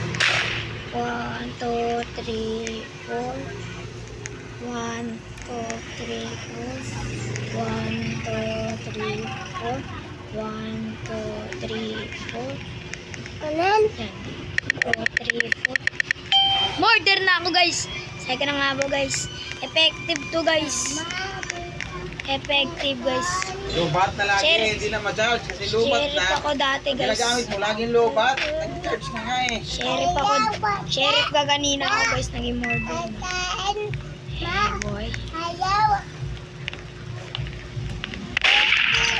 1, 2, 3, 4. 1, 2, 3, 4. 1, 2, 3, 4. 1, 2, 3, 4. Yan. 2, 3, 4. Murder na ako guys. Second na nga po guys. Effective to guys. Effective guys. Lubat na lagi, Sheriff. hindi na ma-charge kasi lubat Sheriff na. ako dati guys. Ginagamit mo laging lubat, nag-charge na nga eh. Sheriff ako. Sheriff ka kanina ako guys. Naging murder na. Hey boy.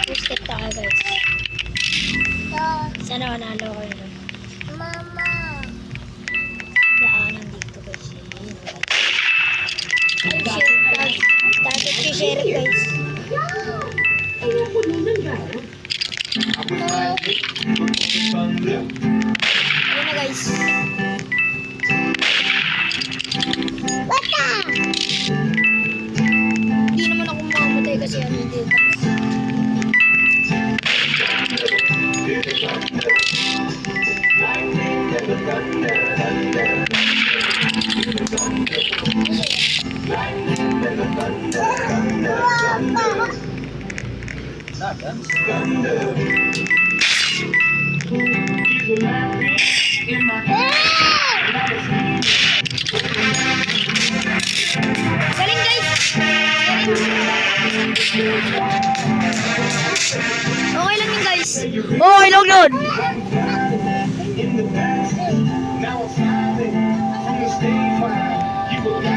Boosted tayo guys. Sana manalo ko yun. Daanan dito guys. Ay, sheriff. Target ko sheriff guys. Ayun na guys. Hindi naman ako makamatay kasi ano dito. Galing guys! Okay lang yun guys. Okay lang yun.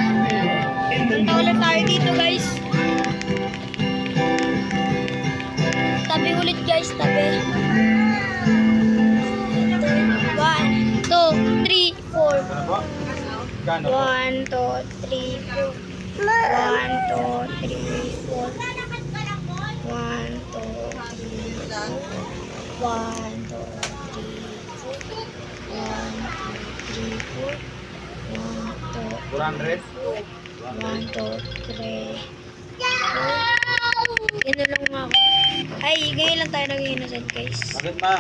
Punta ulit tayo dito guys. Tabi ulit guys, tabi. 1, 2, 3, 4. Gano? 1, 2, 3, 4. 1, 2, 3, 4. 1, 2, 3, 4. 1, 2, 3, 4. 1, 2, 3, 4. 1, 2, 400? 1, 2, 3. Ganun lang nga ako. Ay, ngayon lang tayo nag-innocent guys. Bakit ma?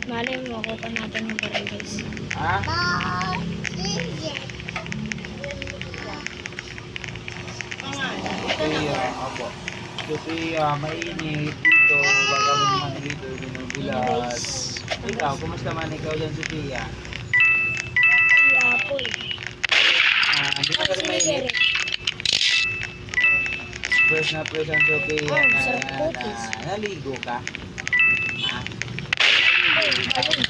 Malay mo, makuha natin yung baril guys. Ha? Sophia, opo. Sophia, mainit dito. Baka mo naman dito, binubilas. Ikaw, kumusta man ikaw dyan, Sophia? Ay, apple. Di ba kasi Sino mainit? sheriff? Fresh na fresh ang Sophia Oh, na, sarap cookies. naligo ka. Ha? Ay, galing.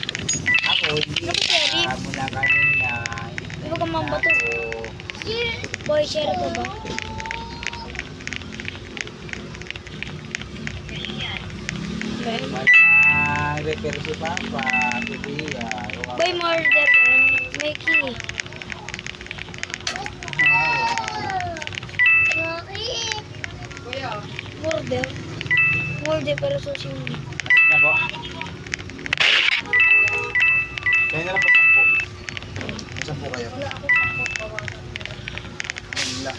Ako, hindi Ako, pa. sheriff. Mula kanina. Di ba ka mambato? Ako. Boy, sheriff ka ba? Okay. Walang repair si Papa, Sophia. Boy, murder yun. May key. Murder. Murder pero susi mo. Na po? Kaya na lang po 10. 10 kayo. Wala ako Wala.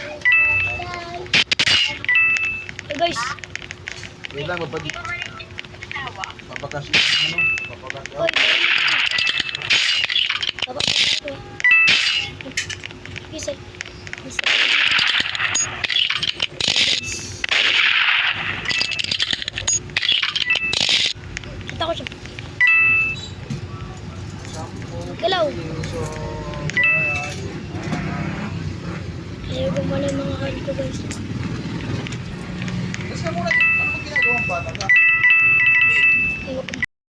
Hey guys. Wait lang, papagkasya ano? Papagkasya. Boy. Baba ka na ito. Gisa. Gisa. Kita ko siya. Galaw. Ayaw gumala yung mga hand ko guys. Tapos ka muna, ano ba ginagawa ang bata ka?